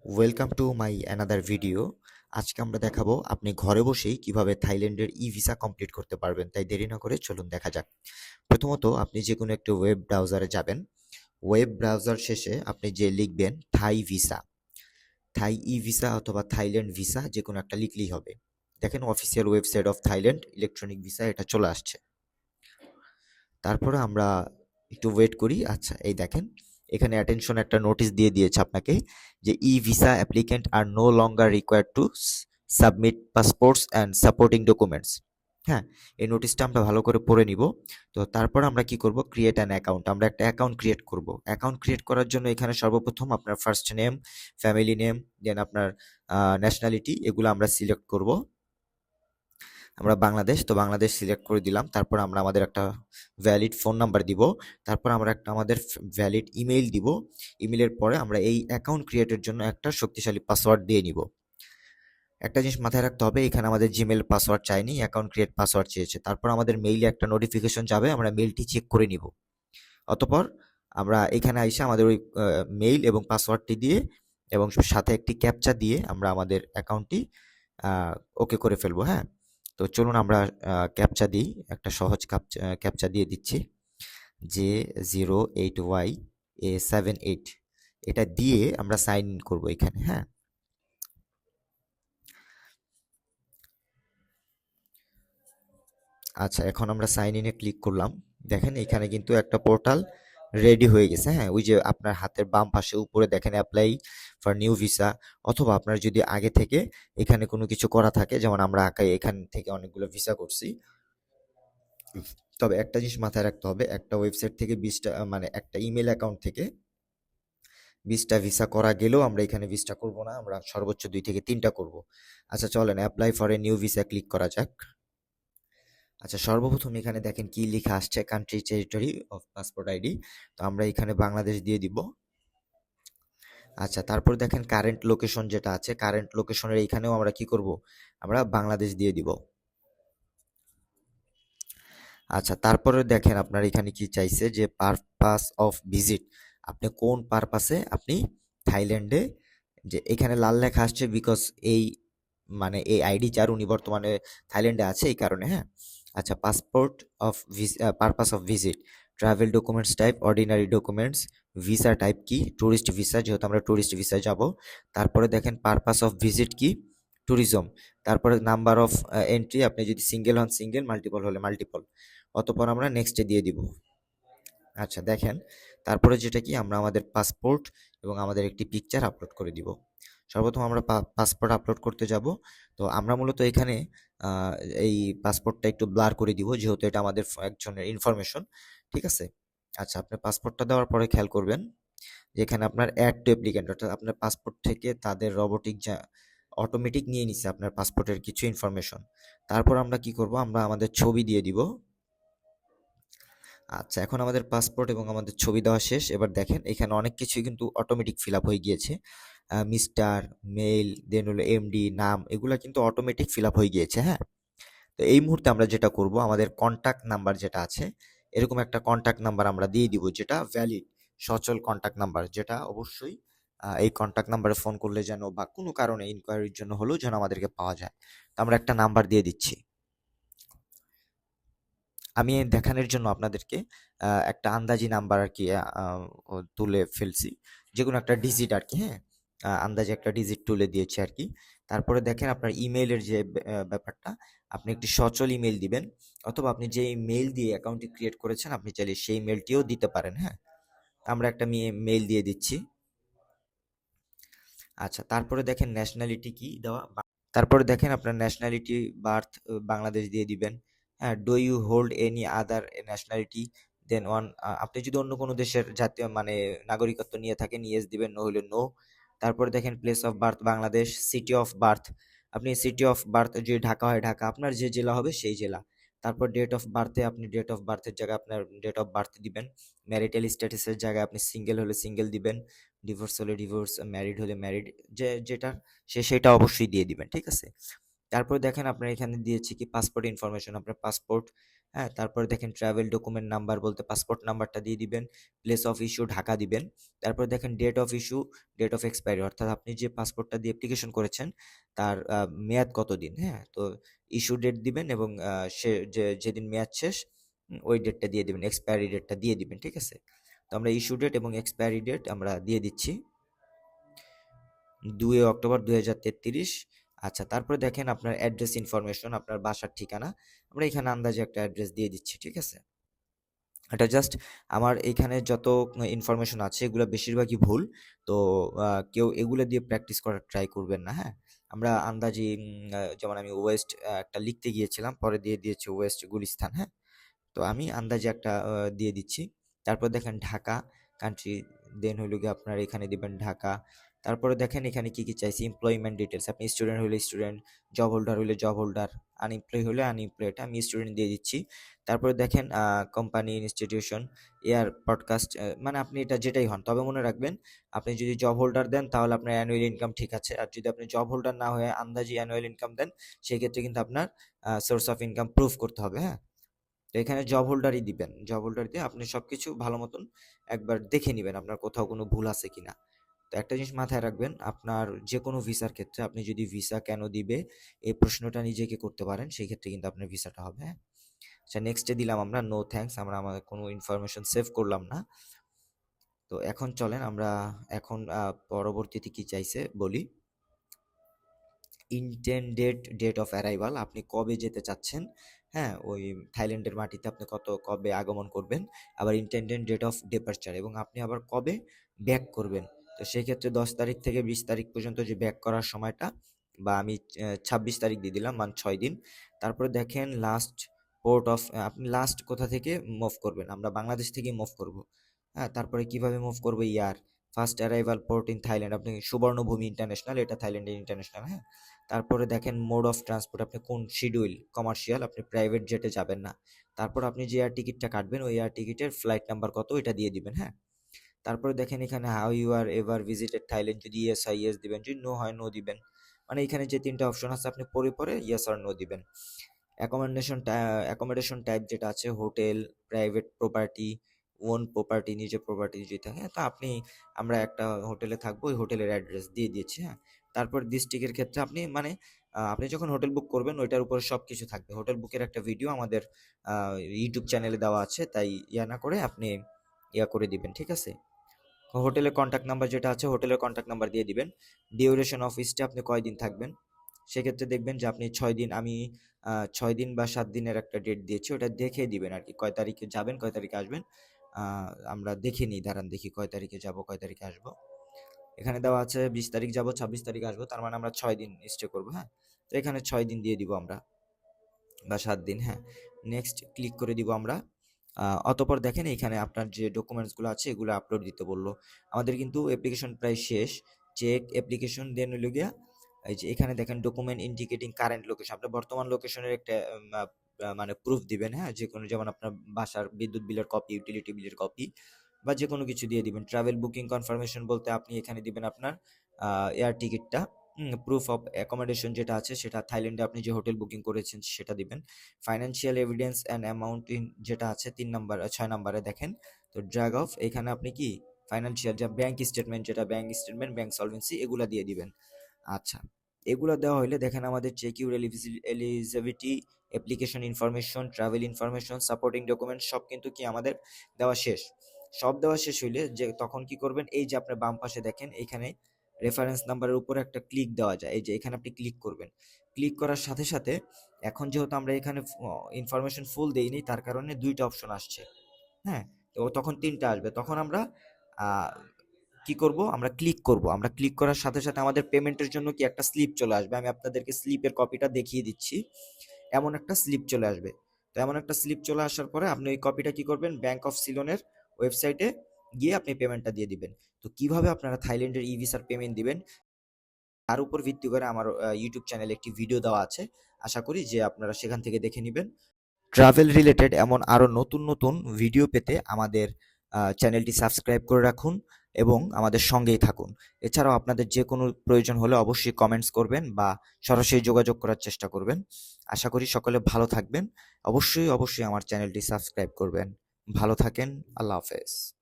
Welcome to my another video. আজকে আমরা দেখাবো আপনি ঘরে বসেই কিভাবে থাইল্যান্ডের ই ভিসা কমপ্লিট করতে পারবেন। তাই দেরি না করে চলুন দেখা যাক। প্রথমত আপনি যে কোনো একটা ওয়েব ব্রাউজারে যাবেন। ওয়েব ব্রাউজার শেষে আপনি যে লিখবেন থাই ভিসা, থাই ই ভিসা অথবা থাইল্যান্ড ভিসা, যে কোনো একটা লিখলেই হবে। দেখেন official website of Thailand electronic visa এটা চলে আসছে। তারপরে আমরা একটু ওয়েট করি। আচ্ছা, এই দেখেন এখানে অ্যাটেনশন একটা নোটিশ দিয়ে দিয়েছে আপনাকে যে e visa applicant are no longer required to submit passports and supporting documents. হ্যাঁ, এই নোটিশটা আমরা ভালো করে পড়ে নিব। তো তারপর আমরা কি করব, ক্রিয়েট অ্যান অ্যাকাউন্ট। আমরা একটা অ্যাকাউন্ট ক্রিয়েট করব। অ্যাকাউন্ট ক্রিয়েট করার জন্য এখানে সর্বপ্রথম আপনার ফার্স্ট নেম, ফ্যামিলি নেম, দেন আপনার ন্যাশনালিটি, এগুলো আমরা সিলেক্ট করব। আমরা বাংলাদেশ, তো বাংলাদেশ সিলেক্ট করে দিলাম। তারপর আমরা আমাদের একটা ভ্যালিড ফোন নাম্বার দিব। তারপর আমরা একটা আমাদের ভ্যালিড ইমেইল দিব। ইমেইলের পরে আমরা এই অ্যাকাউন্ট ক্রিয়েটের জন্য একটা শক্তিশালী পাসওয়ার্ড দিয়ে নিব। একটা জিনিস মাথায় রাখতে হবে, এখানে আমাদের জিমেল পাসওয়ার্ড চাইনি, অ্যাকাউন্ট ক্রিয়েট পাসওয়ার্ড চেয়েছে। তারপর আমাদের মেইলে একটা নোটিফিকেশন যাবে, আমরা মেইলটি চেক করে নিব। অতঃপর আমরা এখানে আইসা আমাদের ওই মেইল এবং পাসওয়ার্ডটি দিয়ে এবং সাথে একটি ক্যাপচা দিয়ে আমরা আমাদের অ্যাকাউন্টটি ওকে করে ফেলবো। হ্যাঁ, তো চলুন আমরা ক্যাপচা দিই। একটা সহজ ক্যাপচা দিয়ে দিচ্ছি, J08YA78। এটা দিয়ে আমরা সাইন ইন করবো এখানে। হ্যাঁ, আচ্ছা, এখন আমরা সাইন ইনে ক্লিক করলাম। দেখেন এখানে কিন্তু একটা পোর্টাল রেডি হয়ে গেছে। হ্যাঁ, ওই যে আপনার হাতের বাম পাশে উপরে দেখেন অ্যাপ্লাই ফর নিউ ভিসা, অথবা আপনার যদি আগে থেকে এখানে কোনো কিছু করা থাকে, যেমন আমরা এখান থেকে অনেকগুলো ভিসা করছি। তবে একটা জিনিস মাথায় রাখতে হবে, একটা ওয়েবসাইট থেকে 20টা মানে একটা ইমেল অ্যাকাউন্ট থেকে 20টা ভিসা করা গেলেও আমরা এখানে 20টা করব না, আমরা সর্বোচ্চ 2 থেকে 3টা করব। আচ্ছা চলেন apply for a new visa click করা যাক। আচ্ছা, সর্বপ্রথম এখানে দেখেন কি লেখা আসছে, country territory of passport ID. তো আমরা এখানে বাংলাদেশ দিয়ে দিব। আচ্ছা, তারপর দেখেন কারেন্ট লোকেশন যেটা আছে, কারেন্ট লোকেশনের এইখানেও আমরা কি করব, আমরা বাংলাদেশ দিয়ে দিব। আচ্ছা, তারপরে দেখেন আপনার এখানে কি চাইছে যে পারপাস অফ ভিজিট, আপনি কোন পারপাসে আপনি থাইল্যান্ডে, যে এখানে লাল লেখা আসছে বিকজ এই মানে এই আইডি যার উনি বর্তমানে থাইল্যান্ডে আছে এই কারণে। হ্যাঁ, আচ্ছা, passport of purpose of visit, travel documents type ordinary documents, visa type কি ট্যুরিস্ট ভিসা, যেহেতু আমরা ট্যুরিস্ট ভিসা যাব। তারপরে দেখেন পারপাস অফ ভিজিট কি ট্যুরিজম। তারপরে নাম্বার অফ এন্ট্রি, আপনি যদি সিঙ্গেল হন সিঙ্গেল, মাল্টিপল হলে মাল্টিপল। অতঃপর আমরা নেক্সটে দিয়ে দিব। আচ্ছা দেখেন, তারপরে যেটা কি, আমরা আমাদের পাসপোর্ট এবং আমাদের একটি পিকচার আপলোড করে দিব। সর্বপ্রথম আমরা পাসপোর্ট আপলোড করতে যাব। তো আমরা মূলত এখানে আহ, এই পাসপোর্টটা একটু ব্লার করে দিব, যেহেতু এটা আমাদের একজনের ইনফরমেশন। ঠিক আছে। আচ্ছা, আপনি পাসপোর্টটা দেওয়ার পরে খেয়াল করবেন যে এখানে আপনার অ্যাড টু অ্যাপ্লিক্যান্ট, অর্থাৎ আপনার পাসপোর্ট থেকে তাদের রোবোটিক যা অটোমেটিক নিয়ে নিচ্ছে আপনার পাসপোর্টের কিছু ইনফরমেশন। তারপর আমরা কি করব, আমরা আমাদের ছবি দিয়ে দিব। আচ্ছা, এখন আমাদের পাসপোর্ট এবং আমাদের ছবি দেওয়া শেষ। এবার দেখেন এখানে অনেক কিছুই কিন্তু অটোমেটিক ফিল আপ হয়ে গিয়েছে। মিস্টার, মেল, দেন হলো এমডি, নাম, এগুলা কিন্তু অটোমেটিক ফিল আপ হয়ে গিয়েছে। হ্যাঁ, তো এই মুহূর্তে আমরা যেটা করব, আমাদের কন্ট্যাক্ট নাম্বার যেটা আছে, এরকম একটা কন্ট্যাক্ট নাম্বার আমরা দিয়ে দিব, যেটা ভ্যালিড সচল কন্ট্যাক্ট নাম্বার, যেটা অবশ্যই এই কন্ট্যাক্ট নাম্বারে ফোন করলে যেন বা কোনো কারণে ইনকোয়ারির জন্য হলেও যেন আমাদেরকে পাওয়া যায়। তো আমরা একটা নাম্বার দিয়ে দিচ্ছি। আমি দেখানোর জন্য আপনাদেরকে একটা আন্দাজি নাম্বার আর কি তুলে ফেলছি, যে কোনো একটা ডিজিট আর কি। হ্যাঁ, আন্দাজে একটা ডিজিট তুলে দিয়েছি আর কি। তারপরে দেখেন আপনার ইমেইলের যে ব্যাপারটা, আপনি একটি সচল ইমেল দিবেন, অথবা আপনি যে মেইল দিয়ে অ্যাকাউন্টটি ক্রিয়েট করেছেন আপনি চাইলে সেই মেলটিও দিতে পারেন। হ্যাঁ, আমরা একটা মেইল দিয়ে দিচ্ছি। আচ্ছা, তারপরে দেখেন ন্যাশনালিটি কি দেওয়া, তারপরে দেখেন আপনার ন্যাশনালিটি বার্থ বাংলাদেশ দিয়ে দিবেন। হ্যাঁ, do you hold any other nationality, then one, আপনি যদি অন্য কোনো দেশের জাতীয় মানে নাগরিকত্ব নিয়ে থাকেন ইয়েস দিবেন, নো হলে নো। তারপরে দেখেন place of birth Bangladesh, city of birth, আপনি সিটি অফ বার্থ যদি ঢাকা হয় ঢাকা, আপনার যে জেলা হবে সেই জেলা। তারপর ডেট অফ বার্থে আপনি ডেট অফ বার্থের জায়গায় আপনার ডেট অফ বার্থ দিবেন। ম্যারিটাল স্ট্যাটাসের জায়গায় আপনি সিঙ্গেল হলে সিঙ্গেল দিবেন, ডিভোর্স হলে ডিভোর্স, ম্যারিড হলে ম্যারিড, যেটা সেটা অবশ্যই দিয়ে দিবেন। ঠিক আছে। তারপরে দেখেন আপনার এখানে দিয়েছি কি পাসপোর্ট ইনফরমেশন, আপনার পাসপোর্ট, হ্যাঁ, তারপরে দেখেন ট্রাভেল ডকুমেন্ট নাম্বার বলতে পাসপোর্ট নাম্বারটা দিয়ে দিবেন, প্লেস অফ ইস্যু ঢাকা দিবেন। তারপরে দেখেন date of issue, date of expiry, অর্থাৎ আপনি যে পাসপোর্টটা দিয়ে অ্যাপ্লিকেশন করেছেন তার মেয়াদ কতদিন, হ্যাঁ? তো ইস্যু ডেট দিবেন এবং সে যেদিন মেয়াদ শেষ ওই ডেটটা দিয়ে দিবেন, এক্সপায়ারি ডেটটা দিয়ে দিবেন, ঠিক আছে? তো আমরা ইস্যু ডেট এবং এক্সপায়ারি ডেট আমরা দিয়ে দিচ্ছি 2 অক্টোবর 2033। আচ্ছা, তারপরে দেখেন আপনার অ্যাড্রেস ইনফরমেশন, আপনার বাসার ঠিকানা আমরা এখানে আন্দাজে একটা অ্যাড্রেস দিয়ে দিচ্ছি, ঠিক আছে? এটা জাস্ট আমার এখানে যত ইনফরমেশন আছে এগুলো বেশিরভাগই ভুল। তো কেউ এগুলো দিয়ে প্র্যাকটিস করার ট্রাই করবেন না, হ্যাঁ? আমরা আন্দাজি যেমন আমি ওয়েস্ট একটা লিখতে গিয়েছিলাম, পরে দিয়ে দিয়েছি ওয়েস্ট গুলিস্তান, হ্যাঁ? তো আমি আন্দাজে একটা দিয়ে দিচ্ছি। তারপর দেখেন ঢাকা কান্ট্রি, দেন হইল গিয়ে আপনার এখানে দিবেন ঢাকা। তারপরে দেখেন এখানে কি চাইছে, এমপ্লয়মেন্ট ডিটেলস, আপনি স্টুডেন্ট হলে স্টুডেন্ট, জব হোল্ডার হলে জব হোল্ডার, আনএমপ্লয় হলে আনএমপ্লয়েড, আমি স্টুডেন্ট দিয়ে দিচ্ছি। তারপরে দেখেন কোম্পানি, ইনস্টিটিউশন, এয়ার পডকাস্ট, মানে আপনি এটা যেটাই হন, তবে মনে রাখবেন আপনি যদি জব হোল্ডার দেন তাহলে আপনার অ্যানুয়াল ইনকাম ঠিক আছে, আর যদি আপনি জব হোল্ডার না হয়ে আন্দাজি অ্যানুয়াল ইনকাম দেন সেই ক্ষেত্রে কিন্তু আপনার সোর্স অফ ইনকাম প্রুফ করতে হবে, হ্যাঁ? তো এখানে জব হোল্ডারই দিবেন, জব হোল্ডার দিয়ে আপনি সবকিছু ভালো মতন একবার দেখে নেবেন আপনার কোথাও কোনো ভুল আছে কিনা। তো একটা জিনিস মাথায় রাখবেন, আপনার যে কোনো ভিসার ক্ষেত্রে আপনি যদি ভিসা কেন দিবে এই প্রশ্নটা নিজেকে করতে পারেন, সেই ক্ষেত্রে কিন্তু আপনার ভিসাটা হবে, হ্যাঁ? আচ্ছা, নেক্সটে দিলাম আমরা নো থ্যাঙ্কস, আমরা আমাদের কোনো ইনফরমেশন সেভ করলাম না। তো এখন চলেন আমরা এখন পরবর্তীতে কি চাইছে বলি। ইনটেন্ডেড ডেট অফ অ্যারাইভাল, আপনি কবে যেতে চাচ্ছেন, হ্যাঁ? ওই থাইল্যান্ডের মাটিতে আপনি কবে আগমন করবেন, আবার ইনটেন্ডেড ডেট অফ ডিপারচার, এবং আপনি আবার কবে ব্যাক করবেন। তো সেক্ষেত্রে 10 তারিখ থেকে 20 তারিখ পর্যন্ত যে ব্যাক করার সময়টা, বা আমি 26 তারিখ দিয়ে দিলাম, মানে 6 দিন। তারপরে দেখেন লাস্ট পোর্ট অফ, আপনি লাস্ট কোথা থেকে মুভ করবেন, আমরা বাংলাদেশ থেকে মুভ করব, হ্যাঁ? তারপরে কিভাবে মুভ করবো, your, first arrival port in Thailand, আপনি সুবর্ণভূমি ইন্টারন্যাশনাল, এটা থাইল্যান্ডের ইন্টারন্যাশনাল, হ্যাঁ? তারপরে দেখেন মোড অফ ট্রান্সপোর্ট, আপনি কোন শিডিউল, কমার্শিয়াল, আপনি প্রাইভেট জেটে যাবেন না। তারপর আপনি যে এয়ার টিকিটটা কাটবেন ওই এয়ার টিকিটের ফ্লাইট নাম্বার কত এটা দিয়ে দিবেন, হ্যাঁ? তারপরে দেখেন এখানে how you are ever visited Thailand, যদি ইয়েস হয় ইয়েস দিবেন, যদি নো হয় নো দিবেন। মানে এখানে যে তিনটা অপশন আছে আপনি পরে পরে ইয়েস আর নো দিবেন। অ্যাকোমোডেশন টাইপ যেটা আছে, hotel, private property, own property, নিজের প্রপার্টি যদি থাকে, হ্যাঁ? তো আমরা একটা হোটেলে থাকবো, ওই হোটেলের অ্যাড্রেস দিয়ে দিয়েছি, হ্যাঁ? তারপর ডিস্ট্রিক্টের ক্ষেত্রে আপনি মানে আপনি যখন হোটেল বুক করবেন ওইটার উপরে সব কিছু থাকবে, হোটেল বুকের একটা ভিডিও আমাদের ইউটিউব চ্যানেলে দেওয়া আছে, তাই ইয়া না করে আপনি ইয়া করে দিবেন, ঠিক আছে? হোটেলের কন্ট্যাক্ট নাম্বার যেটা আছে হোটেলের কন্ট্যাক্ট নাম্বার দিয়ে দিবেন। ডিউরেশন অফ স্টে, আপনি কয়দিন থাকবেন, সেক্ষেত্রে দেখবেন যে আপনি 6 দিন, আমি 6 দিন বা 7 দিনের একটা ডেট দিয়েছি, ওটা দেখে দিবেন আর কি, কয় তারিখে যাবেন কয় তারিখে আসবেন। আমরা দেখে নিই, দাঁড়ান দেখি কয় তারিখে যাব কয় তারিখে আসবো। এখানে দেওয়া আছে 20 তারিখ যাব 26 তারিখ আসবো, তার মানে আমরা 6 দিন স্টে করবো, হ্যাঁ? তো এখানে 6 দিন দিয়ে দিব আমরা, বা 7 দিন, হ্যাঁ? নেক্সট ক্লিক করে দিব আমরা। অতঃপর দেখেন এখানে আপনার যে ডকুমেন্টসগুলো আছে এগুলো আপলোড দিতে বললো। আমাদের কিন্তু অ্যাপ্লিকেশন প্রায় শেষ, চেক অ্যাপ্লিকেশন দেন হইল গিয়া, এই যে এখানে দেখেন ডকুমেন্ট ইন্ডিকেটিং কারেন্ট লোকেশন, আপনার বর্তমান লোকেশনের একটা মানে প্রুফ দিবেন, হ্যাঁ? যে কোনো, যেমন আপনার বাসার বিদ্যুৎ বিলের কপি, ইউটিলিটি বিলের কপি, বা যে কোনো কিছু দিয়ে দিবেন। ট্রাভেল বুকিং কনফার্মেশন বলতে আপনি এখানে দিবেন আপনার এয়ার টিকিটটা, প্রুফ অফ অ্যাকোমোডেশন যেটা আছে সেটা, থাইল্যান্ডে আপনি যে হোটেল বুকিং করেছেন সেটা দিবেন। Financial evidence and amount in যেটা আছে 3 নাম্বার 6 নাম্বারে দেখেন। তো ড্রাগ অফ, এখানে আপনি কি ফাইন্যান্সিয়াল, যা ব্যাংক স্টেটমেন্ট, যেটা ব্যাংক স্টেটমেন্ট, ব্যাংক সলভেন্সি, এগুলা দিয়ে দিবেন। আচ্ছা, এগুলো দেওয়া হলে দেখেন আমাদের check your eligibility, application information, travel information, supporting document সব কিন্তু কি আমাদের দেওয়া শেষ। সব দেওয়া শেষ হইলে যে তখন কি করবেন, এই যে আপনার বাম পাশে দেখেন এখানে রেফারেন্স নাম্বারের উপরে একটা ক্লিক দেওয়া যায়, এই যে এখানে আপনি ক্লিক করবেন। ক্লিক করার সাথে সাথে এখন যেহেতু আমরা এখানে ইনফরমেশন ফুল দেইনি তার কারণে 2টা অপশন আসছে, হ্যাঁ? তো তখন 3টা আসবে, তখন আমরা আহ, কি করব, আমরা ক্লিক করব। আমরা ক্লিক করার সাথে সাথে আমাদের পেমেন্টের জন্য কি একটা স্লিপ চলে আসবে, আমি আপনাদেরকে স্লিপের কপিটা দেখিয়ে দিচ্ছি। এমন একটা স্লিপ চলে আসবে। তো এমন একটা স্লিপ চলে আসার পরে আপনি ওই কপিটা কি করবেন, ব্যাংক অফ সিলনের ওয়েবসাইটে গিয়ে আপনি পেমেন্টটা দিয়ে দিবেন। তো কিভাবে আপনারা থাইল্যান্ডের ই ভিসার পেমেন্ট দিবেন তার উপর ভিত্তি করে আমার ইউটিউব চ্যানেলে একটি ভিডিও দেওয়া আছে, আশা করি যে আপনারা সেখান থেকে দেখে নেবেন। ট্রাভেল রিলেটেড এমন আরো নতুন নতুন ভিডিও পেতে আমাদের চ্যানেলটি সাবস্ক্রাইব করে রাখুন এবং আমাদের সঙ্গেই থাকুন। এছাড়াও আপনাদের যে কোনো প্রয়োজন হলে অবশ্যই কমেন্টস করবেন বা সরাসরি যোগাযোগ করার চেষ্টা করবেন। আশা করি সকলে ভালো থাকবেন। অবশ্যই আমার চ্যানেলটি সাবস্ক্রাইব করবেন। ভালো থাকেন। আল্লাহ হাফেজ।